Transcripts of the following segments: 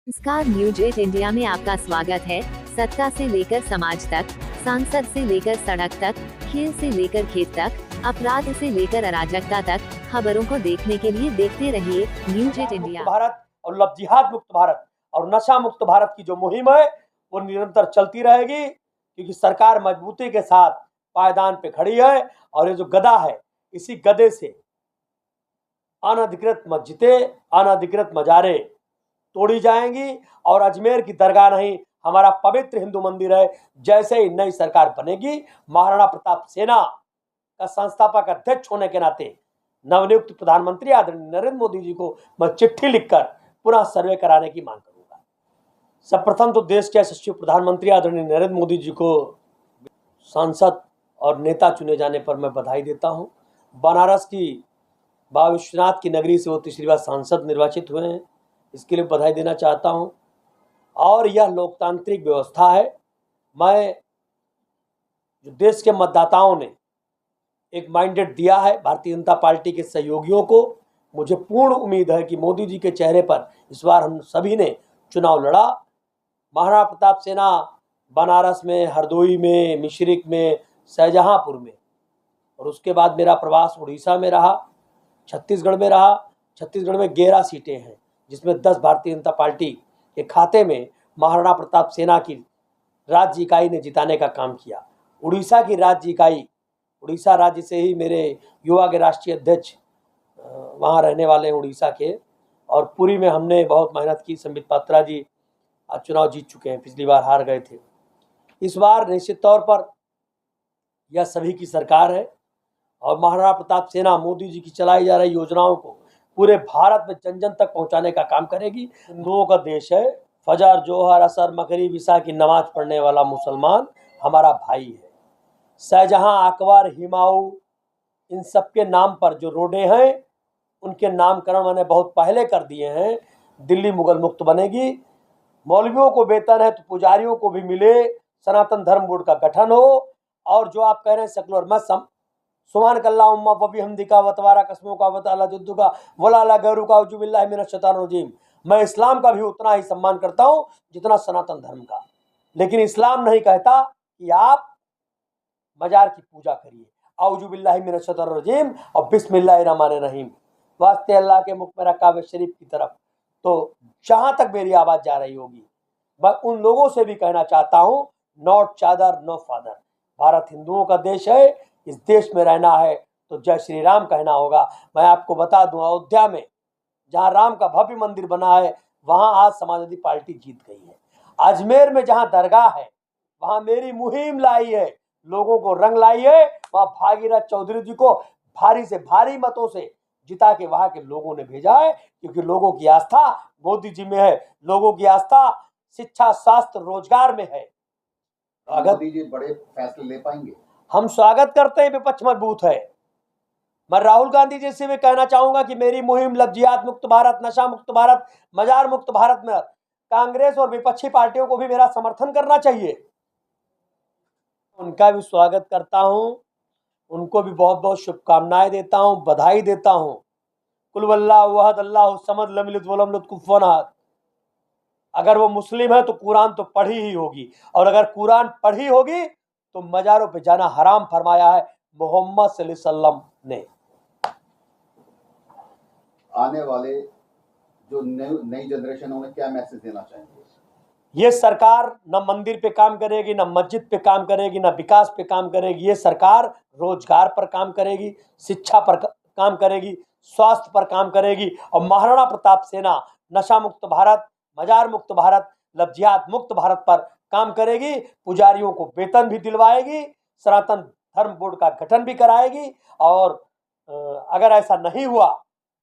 नमस्कार, news 8 India में आपका स्वागत है। सत्ता से लेकर समाज तक, सांसद से लेकर सड़क तक, खेल से लेकर खेत तक, अपराध से लेकर अराजकता तक, खबरों को देखने के लिए देखते रहिए न्यूज 8 इंडिया। भारत और लव जिहाद मुक्त भारत और नशा मुक्त भारत की जो मुहिम है वो निरंतर चलती रहेगी, क्योंकि सरकार मजबूती के साथ पायदान पे खड़ी है। और ये जो गदा है, इसी गदे से अनधिकृत मस्जिदें, अनधिकृत मजारे तोड़ी जाएंगी। और अजमेर की दरगाह नहीं, हमारा पवित्र हिंदू मंदिर है। जैसे ही नई सरकार बनेगी, महाराणा प्रताप सेना का संस्थापक अध्यक्ष होने के नाते नवनियुक्त प्रधानमंत्री आदरणीय नरेंद्र मोदी जी को मैं चिट्ठी लिखकर पुनः सर्वे कराने की मांग करूंगा। सर्वप्रथम तो देश के यशस्वी प्रधानमंत्री आदरणीय नरेंद्र मोदी जी को सांसद और नेता चुने जाने पर मैं बधाई देता हूं। बनारस की बाबा विश्वनाथ की नगरी से वो तीसरी बार सांसद निर्वाचित हुए हैं, इसके लिए बधाई देना चाहता हूं। और यह लोकतांत्रिक व्यवस्था है। मैं जो देश के मतदाताओं ने एक माइंडेड दिया है भारतीय जनता पार्टी के सहयोगियों को, मुझे पूर्ण उम्मीद है कि मोदी जी के चेहरे पर इस बार हम सभी ने चुनाव लड़ा। महाराणा प्रताप सेना बनारस में, हरदोई में, मिश्रिक में, शाहजहांपुर में, और उसके बाद मेरा प्रवास उड़ीसा में रहा, छत्तीसगढ़ में रहा। छत्तीसगढ़ में 11 सीटें हैं, जिसमें 10 भारतीय जनता पार्टी के खाते में महाराणा प्रताप सेना की राज्य इकाई ने जिताने का काम किया। उड़ीसा की राज्य इकाई, उड़ीसा राज्य से ही मेरे युवा के राष्ट्रीय अध्यक्ष वहाँ रहने वाले हैं उड़ीसा के, और पुरी में हमने बहुत मेहनत की। संबित पात्रा जी आज चुनाव जीत चुके हैं, पिछली बार हार गए थे। इस बार निश्चित तौर पर यह सभी की सरकार है और महाराणा प्रताप सेना मोदी जी की चलाई जा रही योजनाओं को पूरे भारत में जन जन तक पहुंचाने का काम करेगी। हिंदुओं का देश है। फजर, जोहर, असर, मगरिब, ईशा की नमाज पढ़ने वाला मुसलमान हमारा भाई है। शाहजहां, अकबर, हुमायूं, इन सब के नाम पर जो रोडें हैं उनके नामकरण मैंने बहुत पहले कर दिए हैं। दिल्ली मुगल मुक्त बनेगी। मौलवियों को वेतन है तो पुजारियों को भी मिले। सनातन धर्म बोर्ड का गठन हो। और जो आप कह रहे हैं सेकुलर, मैं सुभान कल्ला उम्मा पबी हमदी का वतवारा कस्मों का वताला जुद्दू का वलाला गैरू का उजुबिल्लाह मिनश शैतानिर रजीम। मैं इस्लाम का भी उतना ही सम्मान करता हूं जितना सनातन धर्म का। लेकिन इस्लाम नहीं कहता कि आप मजार की पूजा करिए। औजुबिल्लाह मिनश शैतानिर रजीम और बिस्मिल्लाहिर रहमानिर रहीम। वास्ते अल्लाह के मुख में रखा शरीफ की तरफ। तो जहां तक मेरी आवाज जा रही होगी, मैं उन लोगों से भी कहना चाहता हूं, नॉट चादर नो फादर। भारत हिंदुओं का देश है। इस देश में रहना है तो जय श्री राम कहना होगा। मैं आपको बता दूं, अयोध्या में जहां राम का भव्य मंदिर बना है, वहां आज समाजवादी पार्टी जीत गई है। अजमेर में जहां दरगाह है, वहां मेरी मुहिम लाई है, लोगों को रंग लाई है। वहां भागीरथ चौधरी जी को भारी से भारी मतों से जिता के वहां के लोगों ने भेजा है, क्योंकि लोगों की आस्था मोदी जी में है। लोगों की आस्था शिक्षा, स्वास्थ्य, रोजगार में है। मोदी जी बड़े फैसले ले पाएंगे। हम स्वागत करते हैं, विपक्ष मजबूत है। मैं राहुल गांधी जी से भी कहना चाहूंगा कि मेरी मुहिम लव जिहाद मुक्त भारत, नशा मुक्त भारत, मजार मुक्त भारत में कांग्रेस और विपक्षी पार्टियों को भी मेरा समर्थन करना चाहिए। उनका भी स्वागत करता हूं, उनको भी बहुत बहुत शुभकामनाएं देता हूं, बधाई देता हूं। कुल वल्लाहु अहद अल्लाहु समद लम यलिद वलम युलद कुफुवन अहद। अगर वो मुस्लिम है तो कुरान तो पढ़ी ही होगी, और अगर कुरान पढ़ी होगी तो मजारों पे जाना हराम फरमाया है मोहम्मद सल्लल्लाहु अलैहि वसल्लम ने। आने वाले जो नई जनरेशन है उन्हें क्या मैसेज देना चाहेंगे? ये सरकार न मंदिर पे काम करेगी, न मस्जिद पे काम करेगी, न विकास पे काम करेगी। ये सरकार रोजगार पर काम करेगी, शिक्षा पर काम करेगी, स्वास्थ्य पर काम करेगी। और महाराणा प्रताप सेना नशा मुक्त भारत, मजार मुक्त भारत, लव जिहाद मुक्त भारत पर काम करेगी। पुजारियों को वेतन भी दिलवाएगी, सनातन धर्म बोर्ड का गठन भी कराएगी। और अगर ऐसा नहीं हुआ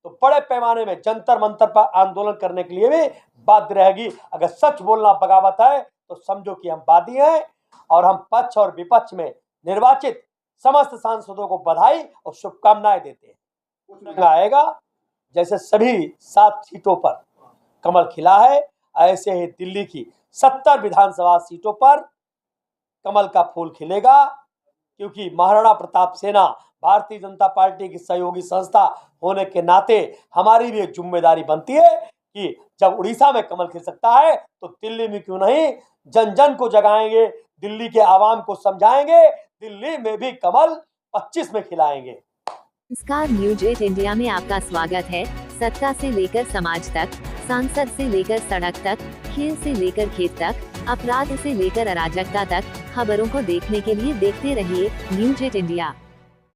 तो बड़े पैमाने में जंतर मंतर पर आंदोलन करने के लिए भी बाध्य रहेगी। अगर सच बोलना बगावत है तो समझो कि हम वादी हैं, और हम पक्ष और विपक्ष में निर्वाचित समस्त सांसदों को बधाई और शुभकामनाएं देते हैं। कुछ आएगा, जैसे सभी 7 सीटों पर कमल खिला है, ऐसे ही दिल्ली की 70 विधानसभा सीटों पर कमल का फूल खिलेगा। क्योंकि महाराणा प्रताप सेना भारतीय जनता पार्टी की सहयोगी संस्था होने के नाते हमारी भी एक जिम्मेदारी बनती है कि जब उड़ीसा में कमल खिल सकता है तो दिल्ली में क्यों नहीं। जन जन को जगाएंगे, दिल्ली के आवाम को समझाएंगे, दिल्ली में भी कमल 25 में खिलाएंगे। नमस्कार, न्यूज 8 इंडिया में आपका स्वागत है। सत्ता से लेकर समाज तक, सांसद से लेकर सड़क तक, खेल से लेकर खेत तक, अपराध से लेकर अराजकता तक, खबरों को देखने के लिए देखते रहिए न्यूज 8 इंडिया।